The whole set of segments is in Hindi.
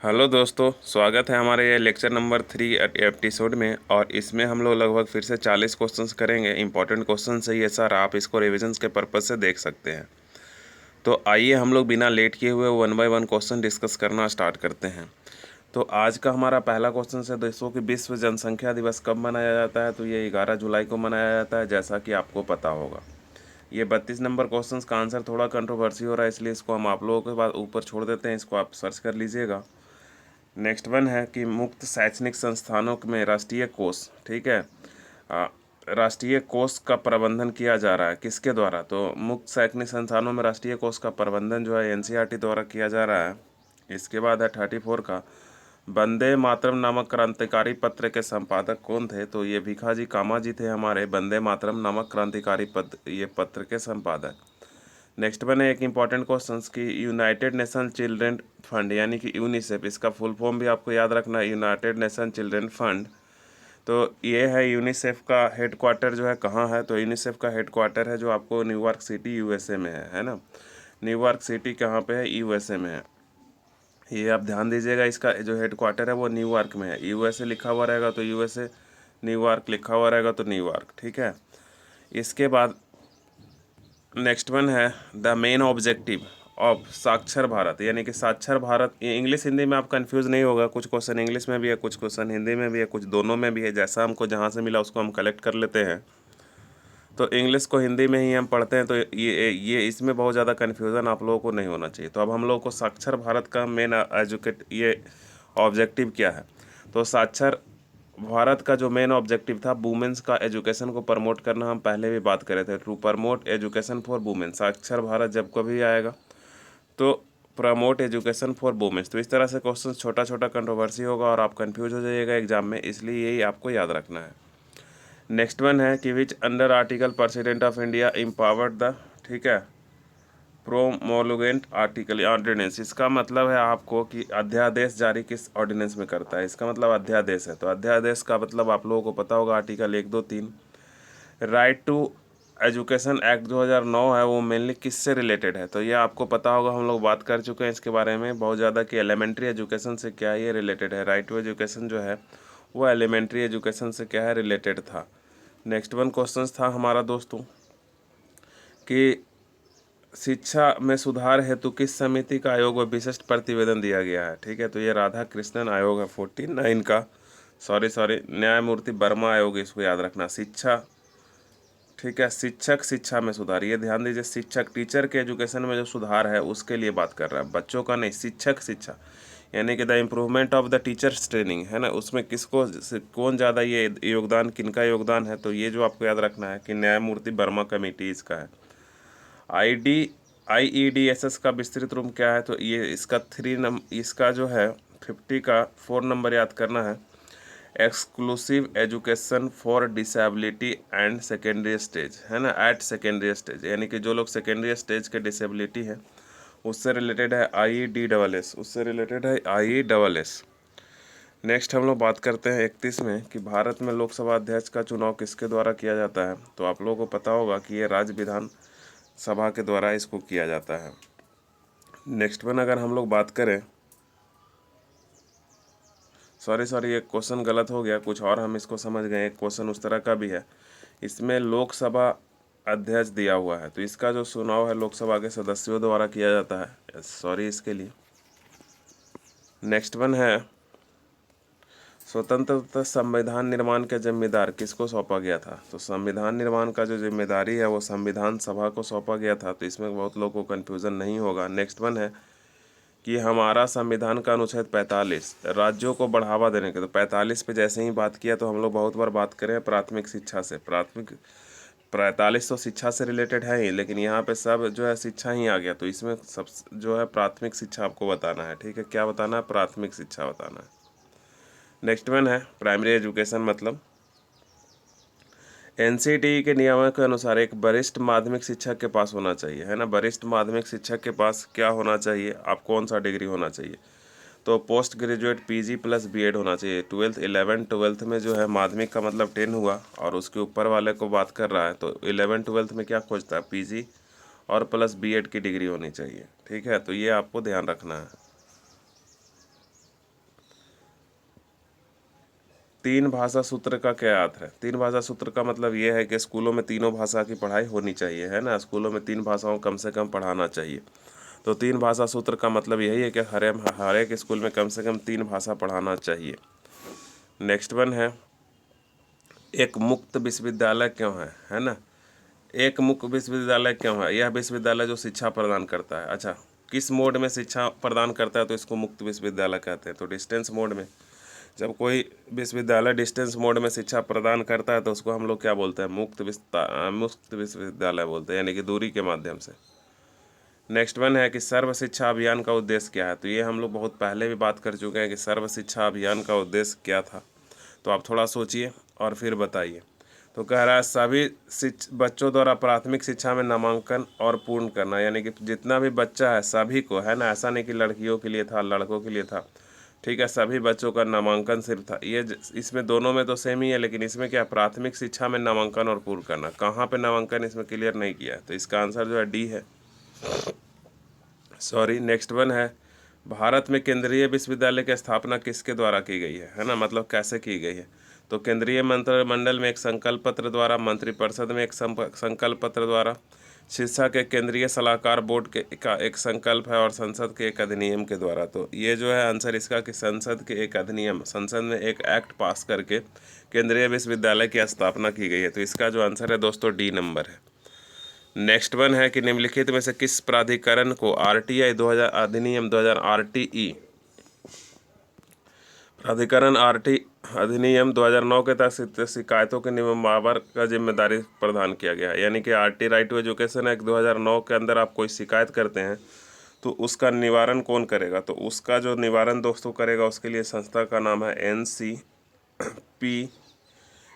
हेलो दोस्तों, स्वागत है हमारे ये लेक्चर नंबर 3 एपिसोड में। और इसमें हम लोग लगभग फिर से 40 क्वेश्चंस करेंगे। इंपॉर्टेंट क्वेश्चन है ये सर, आप इसको रिविजन्स के पर्पज़ से देख सकते हैं। तो आइए हम लोग बिना लेट किए हुए 1 बाय 1 क्वेश्चन डिस्कस करना स्टार्ट करते हैं। तो आज का हमारा पहला क्वेश्चन है दोस्तों कि विश्व जनसंख्या दिवस कब मनाया जाता है। तो ये 11 जुलाई को मनाया जाता है, जैसा कि आपको पता होगा। ये 32 नंबर क्वेश्चन का आंसर थोड़ा कंट्रोवर्सी हो रहा है, इसलिए इसको हम आप लोगों के बाद ऊपर छोड़ देते हैं, इसको आप सर्च कर लीजिएगा। नेक्स्ट वन है कि मुक्त शैक्षणिक संस्थानों में राष्ट्रीय कोष, ठीक है, राष्ट्रीय कोष का प्रबंधन किया जा रहा है किसके द्वारा। तो मुक्त शैक्षणिक संस्थानों में राष्ट्रीय कोष का प्रबंधन जो है एनसीईआरटी द्वारा किया जा रहा है। इसके बाद है 34 का, वंदे मातरम नामक क्रांतिकारी पत्र के संपादक कौन थे। तो ये भिखाजी कामा जी थे हमारे वंदे मातरम नामक क्रांतिकारी पत्र के संपादक। नेक्स्ट वन है एक इम्पॉर्टेंट क्वेश्चन की यूनाइटेड नेशन चिल्ड्रन फंड यानी कि यूनिसेफ, इसका फुल फॉर्म भी आपको याद रखना है, यूनाइटेड नेशन चिल्ड्रन फंड। तो ये है यूनिसेफ का हेड क्वार्टर जो है कहाँ है। तो यूनिसेफ का हेड क्वार्टर है जो आपको न्यूयॉर्क सिटी यूएसए में है ना। न्यूयॉर्क सिटी कहाँ पे है, यूएसए में है। ये आप ध्यान दीजिएगा, इसका जो हेड क्वार्टर है वो न्यूयॉर्क में है। यूएसए लिखा हुआ रहेगा तो यूएसए, न्यूयॉर्क लिखा हुआ रहेगा तो न्यूयॉर्क, ठीक है। इसके बाद नेक्स्ट वन है द मेन ऑब्जेक्टिव ऑफ साक्षर भारत, यानी कि साक्षर भारत। ये इंग्लिश हिंदी में आप कंफ्यूज नहीं होगा, कुछ क्वेश्चन इंग्लिश में भी है, कुछ क्वेश्चन हिंदी में भी है, कुछ दोनों में भी है। जैसा हमको जहाँ से मिला उसको हम कलेक्ट कर लेते हैं। तो इंग्लिश को हिंदी में ही हम पढ़ते हैं, तो ये इसमें बहुत ज़्यादा कन्फ्यूज़न आप लोगों को नहीं होना चाहिए। तो अब हम लोगों को साक्षर भारत का मेन एजुकेट ये ऑब्जेक्टिव क्या है। तो साक्षर भारत का जो मेन ऑब्जेक्टिव था वुमेंस का एजुकेशन को प्रमोट करना, हम पहले भी बात करे थे, to promote education for women. Saakshar Bharat जब कभी आएगा तो प्रमोट एजुकेशन फॉर वुमेन्स। तो इस तरह से क्वेश्चन छोटा छोटा कंट्रोवर्सी होगा और आप कंफ्यूज हो जाइएगा एग्जाम में, इसलिए यही आपको याद रखना है। नेक्स्ट वन है कि which under article president of India empowered the, ठीक है, प्रोमोलुगेंट आर्टिकल ऑर्डिनेंस। इसका मतलब है आपको कि अध्यादेश जारी किस ऑर्डिनेंस में करता है। इसका मतलब अध्यादेश है। तो अध्यादेश का मतलब आप लोगों को पता होगा, article 1, 2, 3। Right to education act 2009 है, वो मेनली किससे रिलेटेड है। तो ये आपको पता होगा, हम लोग बात कर चुके हैं इसके बारे में बहुत ज़्यादा कि एलिमेंट्री एजुकेशन से क्या ये रिलेटेड है। राइट टू एजुकेशन जो है वो एलिमेंट्री एजुकेशन से क्या है, रिलेटेड था। नेक्स्ट वन क्वेश्चन था हमारा दोस्तों कि शिक्षा में सुधार हेतु किस समिति का आयोग व विशिष्ट प्रतिवेदन दिया गया है। ठीक है, तो ये राधा कृष्णन आयोग है 49 का, सॉरी न्यायमूर्ति वर्मा आयोग, इसको याद रखना। शिक्षा, ठीक है, शिक्षक शिक्षा में सुधार, ये ध्यान दीजिए, शिक्षक टीचर के एजुकेशन में जो सुधार है उसके लिए बात कर रहा है, बच्चों का नहीं। शिक्षक शिक्षा यानी कि the improvement of the teachers training है ना, उसमें किसको कौन ज़्यादा ये योगदान, किनका योगदान है। तो ये जो आपको याद रखना है कि न्यायमूर्ति वर्मा कमेटी इसका है। IEDSS का विस्तृत रूप क्या है। तो ये इसका इसका जो है 50 का 4 नंबर याद करना है, exclusive education for disability and secondary stage, है ना, एट सेकेंडरी स्टेज, यानी कि जो लोग सेकेंडरी स्टेज के डिसेबिलिटी है उससे रिलेटेड है IEDSS, उससे रिलेटेड है IESS। नेक्स्ट हम लोग बात करते हैं 31 में कि भारत में लोकसभा अध्यक्ष का चुनाव किसके द्वारा किया जाता है। तो आप लोगों को पता होगा कि ये राज्य विधान सभा के द्वारा इसको किया जाता है। नेक्स्ट वन अगर हम लोग बात करें, सॉरी ये क्वेश्चन गलत हो गया, कुछ और हम इसको समझ गए। एक क्वेश्चन उस तरह का भी है, इसमें लोकसभा अध्यक्ष दिया हुआ है, तो इसका जो चुनाव है लोकसभा के सदस्यों द्वारा किया जाता है, सॉरी इसके लिए। नेक्स्ट वन है स्वतंत्रता संविधान निर्माण का जिम्मेदार किसको सौंपा गया था। तो संविधान निर्माण का जो जिम्मेदारी है वो संविधान सभा को सौंपा गया था। तो इसमें बहुत लोगों को कन्फ्यूज़न नहीं होगा। नेक्स्ट वन है कि हमारा संविधान का अनुच्छेद 45 राज्यों को बढ़ावा देने के, तो 45 पे जैसे ही बात किया तो हम लोग बहुत बार बात करें प्राथमिक शिक्षा से। प्राथमिक 45 तो शिक्षा से रिलेटेड है ही, लेकिन यहाँ पे सब जो है शिक्षा ही आ गया। तो इसमें सब जो है प्राथमिक शिक्षा आपको बताना है, ठीक है, क्या बताना है, प्राथमिक शिक्षा बताना है। नेक्स्ट वन है प्राइमरी एजुकेशन, मतलब NCTE के नियमों के अनुसार एक वरिष्ठ माध्यमिक शिक्षक के पास होना चाहिए, है ना, वरिष्ठ माध्यमिक शिक्षक के पास क्या होना चाहिए, आप कौन सा डिग्री होना चाहिए। तो post graduate PG plus B.Ed होना चाहिए। 12th में जो है माध्यमिक का मतलब 10 हुआ और उसके ऊपर वाले को बात कर रहा है, तो 11th-12th में क्या खोजता है, PG और प्लस B.Ed की डिग्री होनी चाहिए, ठीक है। तो ये आपको ध्यान रखना है। तीन भाषा सूत्र का क्या अर्थ है? तीन भाषा सूत्र का मतलब ये है कि स्कूलों में तीनों भाषा की पढ़ाई होनी चाहिए, है ना। स्कूलों में तीन भाषाओं कम से कम पढ़ाना चाहिए। तो तीन भाषा सूत्र का मतलब यही है कि हर एक स्कूल में कम से कम तीन भाषा पढ़ाना चाहिए। नेक्स्ट वन है, एक मुक्त विश्वविद्यालय क्यों है ना। एक मुक्त विश्वविद्यालय क्यों है? यह विश्वविद्यालय जो शिक्षा प्रदान करता है। अच्छा, किस मोड में शिक्षा प्रदान करता है तो इसको मुक्त विश्वविद्यालय कहते हैं। तो डिस्टेंस मोड में, जब कोई विश्वविद्यालय डिस्टेंस मोड में शिक्षा प्रदान करता है तो उसको हम लोग क्या बोलते हैं? मुक्त विश्वविद्यालय बोलते हैं, यानी कि दूरी के माध्यम से। नेक्स्ट वन है कि सर्व शिक्षा अभियान का उद्देश्य क्या है। तो ये हम लोग बहुत पहले भी बात कर चुके हैं कि सर्व शिक्षा अभियान का उद्देश्य क्या था। तो आप थोड़ा सोचिए और फिर बताइए। तो कह रहा है सभी बच्चों द्वारा प्राथमिक शिक्षा में नामांकन और पूर्ण करना, यानी कि जितना भी बच्चा है सभी को, है ना। ऐसा नहीं कि लड़कियों के लिए था, लड़कों के लिए था, ठीक है। सभी बच्चों का नामांकन सिर्फ था। ये इसमें दोनों में तो सेम ही है, लेकिन इसमें क्या, प्राथमिक शिक्षा में नामांकन और पूर्ण करना। कहाँ पे नामांकन इसमें क्लियर नहीं किया है, तो इसका आंसर जो है डी है, सॉरी। नेक्स्ट वन है, भारत में केंद्रीय विश्वविद्यालय की स्थापना किसके द्वारा की गई है ना, मतलब कैसे की गई है। तो केंद्रीय मंत्रिमंडल में एक संकल्प पत्र द्वारा, मंत्रिपरिषद में एक संकल्प पत्र द्वारा, शिक्षा के केंद्रीय सलाहकार बोर्ड के का एक संकल्प है, और संसद के एक अधिनियम के द्वारा। तो ये जो है आंसर इसका कि संसद के एक अधिनियम, संसद में एक एक्ट पास करके केंद्रीय विश्वविद्यालय की स्थापना की गई है। तो इसका जो आंसर है दोस्तों डी नंबर है। नेक्स्ट वन है कि निम्नलिखित में से किस प्राधिकरण को RTI 2000 अधिनियम 2000 RTE प्राधिकरण अधिनियम 2009 के तहत शिकायतों के निवारण का जिम्मेदारी प्रदान किया गया है। यानी कि RT right to education act 2009 के अंदर आप कोई शिकायत करते हैं तो उसका निवारण कौन करेगा। तो उसका जो निवारण दोस्तों करेगा, उसके लिए संस्था का नाम है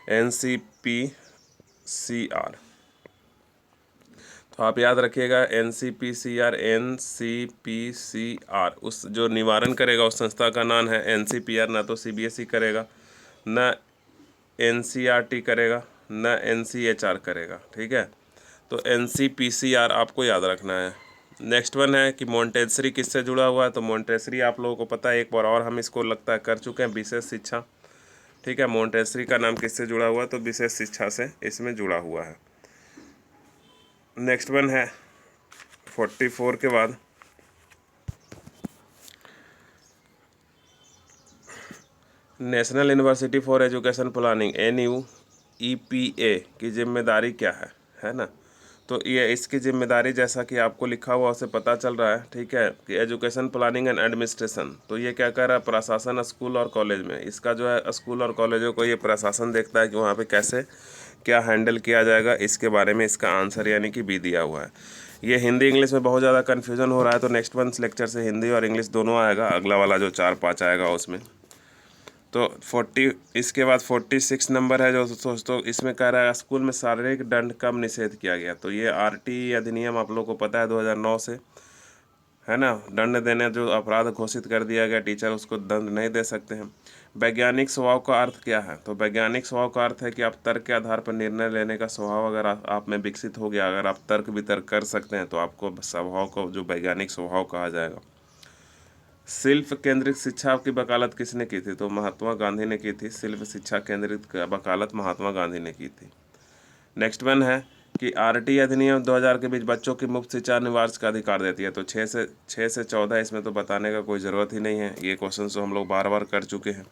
NCPCR। तो आप याद रखिएगा NCPCR। उस जो निवारण करेगा उस संस्था का नाम है NCPR। ना तो CBSE करेगा, न NCERT करेगा, न NCHR करेगा, ठीक है। तो NCPCR आपको याद रखना है। नेक्स्ट वन है कि मोंटेसरी किससे जुड़ा हुआ है। तो मोंटेसरी आप लोगों को पता है, एक बार और हम इसको लगता है कर चुके हैं, विशेष शिक्षा, ठीक है। मोंटेसरी का नाम किससे जुड़ा हुआ है, तो विशेष शिक्षा से इसमें जुड़ा हुआ है। नेक्स्ट वन है 44 के बाद, national university for education planning NUEPA की जिम्मेदारी क्या है ना। तो ये इसकी जिम्मेदारी जैसा कि आपको लिखा हुआ उसे पता चल रहा है, ठीक है, कि एजुकेशन प्लानिंग एंड एडमिनिस्ट्रेशन। तो ये क्या कर रहा है, प्रशासन स्कूल और कॉलेज में। इसका जो है स्कूल और कॉलेजों को ये प्रशासन देखता है कि वहाँ पे कैसे क्या हैंडल किया जाएगा, इसके बारे में इसका आंसर यानी कि बी दिया हुआ है। ये हिंदी इंग्लिश में बहुत ज़्यादा कन्फ्यूजन हो रहा है, तो नेक्स्ट वन लेक्चर से हिंदी और इंग्लिश दोनों आएगा, अगला वाला जो 4-5 आएगा उसमें। तो 40 इसके बाद 46 नंबर है जो दोस्तों इसमें कह रहा है स्कूल में शारीरिक दंड कब निषेध किया गया। तो ये RT अधिनियम आप लोग को पता है 2009 से, है ना। दंड देने जो अपराध घोषित कर दिया गया, टीचर उसको दंड नहीं दे सकते हैं। वैज्ञानिक स्वभाव का अर्थ क्या है। तो वैज्ञानिक स्वभाव का अर्थ है कि आप तर्क के आधार पर निर्णय लेने का स्वभाव अगर आप में विकसित हो गया, अगर आप तर्क वितर्क कर सकते हैं तो आपको स्वभाव को जो वैज्ञानिक स्वभाव कहा जाएगा। शिल्प केंद्रित शिक्षा की वकालत किसने की थी। तो महात्मा गांधी ने की थी। शिल्प शिक्षा केंद्रित वकालत महात्मा गांधी ने की थी। नेक्स्ट वन है कि RT अधिनियम 2000 के बीच बच्चों की मुफ्त शिक्षा अनिवार्य का अधिकार देती है। तो 6 से 14 इसमें तो बताने का कोई ज़रूरत ही नहीं है, ये क्वेश्चन तो हम लोग बार बार कर चुके हैं।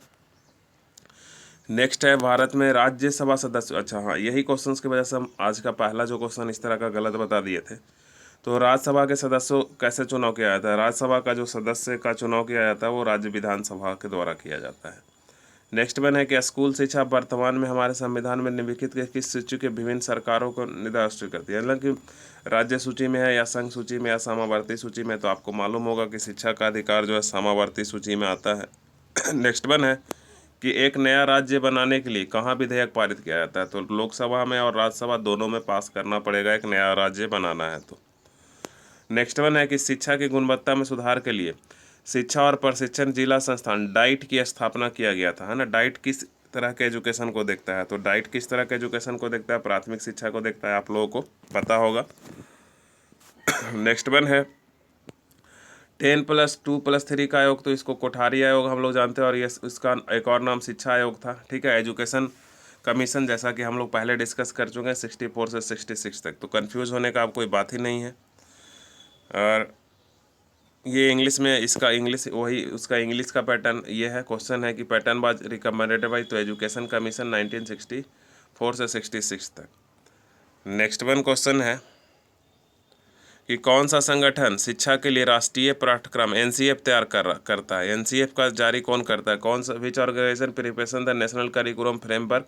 नेक्स्ट है भारत में राज्यसभा सदस्य। अच्छा हाँ, यही क्वेश्चन की वजह से हम आज का पहला जो क्वेश्चन इस तरह का गलत बता दिए थे। तो राज्यसभा के सदस्यों कैसे चुनाव किया जाता है। राज्यसभा का जो सदस्य का चुनाव किया जाता है वो राज्य विधानसभा के द्वारा किया जाता है। नेक्स्ट वन है कि स्कूल शिक्षा वर्तमान में हमारे संविधान में निम्नलिखित के किस सूची के विभिन्न सरकारों को निर्दिष्ट करती है। मतलब कि राज्य सूची में है या संघ सूची में या सामावर्ती सूची में। तो आपको मालूम होगा कि शिक्षा का अधिकार जो है सामावर्ती सूची में आता है। नेक्स्ट वन है कि एक नया राज्य बनाने के लिए कहाँ विधेयक पारित किया जाता है। तो लोकसभा में और राज्यसभा दोनों में पास करना पड़ेगा, एक नया राज्य बनाना है तो। नेक्स्ट वन है कि शिक्षा की गुणवत्ता में सुधार के लिए शिक्षा और प्रशिक्षण जिला संस्थान डाइट की स्थापना किया गया था, है ना। डाइट किस तरह के एजुकेशन को देखता है। तो डाइट किस तरह के एजुकेशन को देखता है, प्राथमिक शिक्षा को देखता है, आप लोगों को पता होगा। नेक्स्ट वन है 10+2+3 का आयोग, तो इसको कोठारी आयोग हम लोग जानते हैं, और ये इसका एक और नाम शिक्षा आयोग था। ठीक है, एजुकेशन कमीशन, जैसा कि हम लोग पहले डिस्कस कर चुके हैं 64 से 66 तक, तो कंफ्यूज होने का अब कोई बात ही नहीं है। और ये इंग्लिश में, इसका इंग्लिश वही उसका इंग्लिश का पैटर्न ये है। क्वेश्चन है कि पैटर्न वाज रिकमेंडेड बाय, तो एजुकेशन कमीशन 1964 से 66 तक। नेक्स्ट वन क्वेश्चन है कि कौन सा संगठन शिक्षा के लिए राष्ट्रीय पाठ्यक्रम एनसीएफ तैयार करता है। एनसीएफ का जारी कौन करता है, कौन सा, which organization preparation the national curriculum framework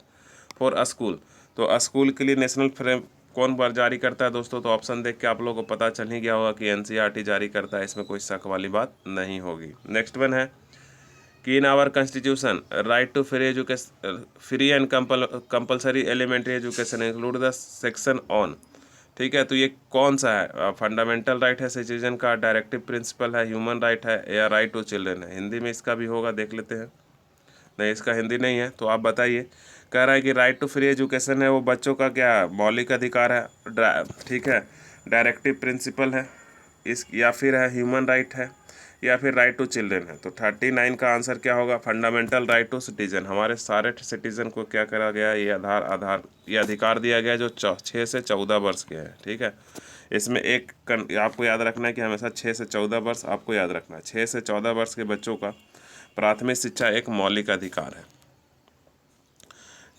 for a school. तो स्कूल के लिए नेशनल फ्रेम कौन बार जारी करता है दोस्तों, तो ऑप्शन देख के आप लोगों को पता चल ही गया होगा कि एनसीईआरटी जारी करता है, इसमें कोई शक वाली बात नहीं होगी। नेक्स्ट वन है कि in our constitution right to free education, free and compulsory elementary education include the section on. ठीक है, तो ये कौन सा है, फंडामेंटल राइट है सिटीजन का, डायरेक्टिव प्रिंसिपल है, ह्यूमन राइट है, या राइट टू चिल्ड्रन है। हिंदी में इसका भी होगा, देख लेते हैं। नहीं, इसका हिंदी नहीं है, तो आप बताइए। कह रहा है कि राइट टू फ्री एजुकेशन है वो बच्चों का क्या मौलिक अधिकार है, ठीक है, डायरेक्टिव प्रिंसिपल है इस, या फिर है ह्यूमन राइट है, या फिर राइट टू चिल्ड्रन है। तो 39 का आंसर क्या होगा, फंडामेंटल राइट टू सिटीजन। हमारे सारे सिटीजन को क्या करा गया, ये ये अधिकार दिया गया जो 6 से 14 वर्ष के हैं। ठीक है, इसमें आपको याद रखना है कि हमेशा 6 से 14 वर्ष आपको याद रखना है। 6 से 14 वर्ष के बच्चों का प्राथमिक शिक्षा एक मौलिक अधिकार है।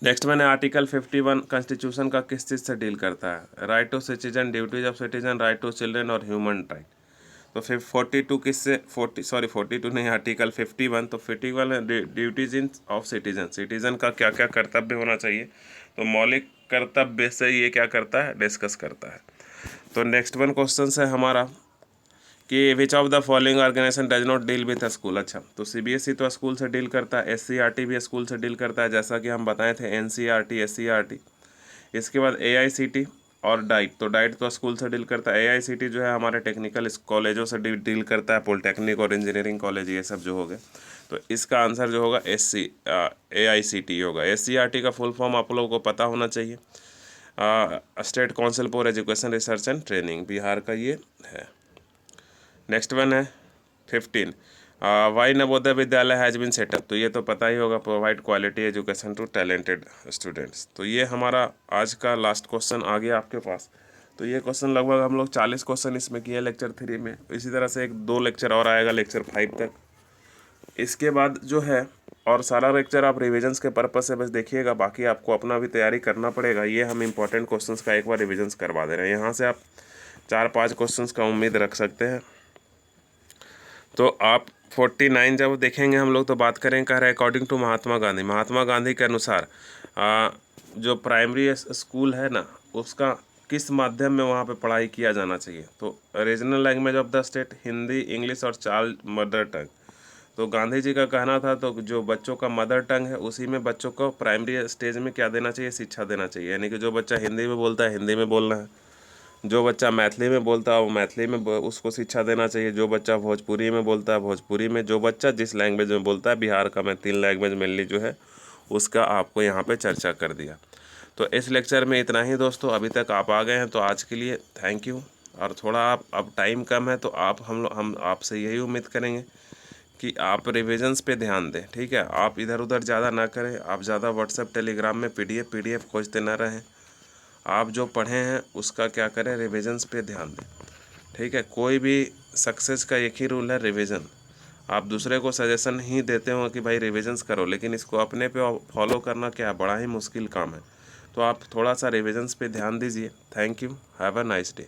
नेक्स्ट मैंने आर्टिकल 51 कॉन्स्टिट्यूशन का किस चीज़ से डील करता है, right to citizen, duties of citizen, right to children और ह्यूमन राइट। तो फिर 42 किससे 42 नहीं, आर्टिकल 51, तो 51 duties in of citizen, citizen का क्या क्या कर्तव्य होना चाहिए, तो मौलिक कर्तव्य से ये क्या करता है, डिस्कस करता है। तो नेक्स्ट वन क्वेश्चन है हमारा कि which of the following organisation does not deal with school. अच्छा, तो सीबीएसई तो स्कूल से डील करता है, एससीईआरटी भी स्कूल से डील करता है, जैसा कि हम बताए थे एनसीईआरटी, एससीईआरटी। इसके बाद एआईसीटी और डाइट, तो डाइट तो स्कूल से डील करता है। एआईसीटी जो है हमारे टेक्निकल कॉलेजों से डील करता है, पॉलिटेक्निक और इंजीनियरिंग कॉलेज ये सब जो हो गए। तो इसका आंसर जो होगा एआईसीटी होगा। एससीईआरटी का फुल फॉर्म आप लोगों को पता होना चाहिए, state council for education research and training, Bihar का ये है। नेक्स्ट वन है 15, Y Navodaya Vidyalaya has been setup, तो ये तो पता ही होगा, provide quality education to talented students. तो ये हमारा आज का लास्ट क्वेश्चन आ गया आपके पास। तो ये क्वेश्चन लगभग हम लोग 40 क्वेश्चन इसमें किए लेक्चर 3 में। इसी तरह से 1-2 लेक्चर और आएगा लेक्चर 5 तक। इसके बाद जो है और सारा लेक्चर आप रिविजन्स के पर्पज़ से बस देखिएगा, बाकी आपको अपना भी तैयारी करना पड़ेगा। ये हम इंपॉर्टेंट क्वेश्चंस का एक बार रिविजन्स करवा दे रहे हैं, यहाँ से आप 4-5 क्वेश्चंस का उम्मीद रख सकते हैं। तो आप 49 जब देखेंगे हम लोग तो बात करें, कह रहे हैं अकॉर्डिंग टू महात्मा गांधी के अनुसार जो प्राइमरी स्कूल है ना, उसका किस माध्यम में वहाँ पे पढ़ाई किया जाना चाहिए। तो regional language of the state, Hindi, English और चाइल्ड मदर टंग। तो गांधी जी का कहना था तो जो बच्चों का मदर टंग है उसी में बच्चों को प्राइमरी स्टेज में क्या देना चाहिए, शिक्षा देना चाहिए। यानी कि जो बच्चा हिंदी में बोलता है हिंदी में बोलना है, जो बच्चा मैथिली में बोलता है वो मैथिली में उसको शिक्षा देना चाहिए, जो बच्चा भोजपुरी में बोलता है भोजपुरी में, जो बच्चा जिस लैंग्वेज में बोलता है। बिहार का मैं 3 लैंग्वेज मेनली जो है उसका आपको यहाँ पे चर्चा कर दिया। तो इस लेक्चर में इतना ही दोस्तों, अभी तक आप आ गए हैं तो आज के लिए थैंक यू। और थोड़ा आप अब टाइम कम है तो हम आपसे यही उम्मीद करेंगे कि आप रिविजन्स पे ध्यान दें। ठीक है, आप इधर उधर ज़्यादा ना करें, आप ज़्यादा व्हाट्सएप टेलीग्राम में पीडीएफ खोजते ना रहें। आप जो पढ़े हैं उसका क्या करें, रिविजन्स पे ध्यान दें। ठीक है, कोई भी सक्सेस का एक ही रूल है, रिवीजन। आप दूसरे को सजेशन ही देते हो कि भाई रिविजन्स करो, लेकिन इसको अपने पे फॉलो करना क्या बड़ा ही मुश्किल काम है। तो आप थोड़ा सा रिविजन्स पे ध्यान दीजिए। Thank you, have a nice day.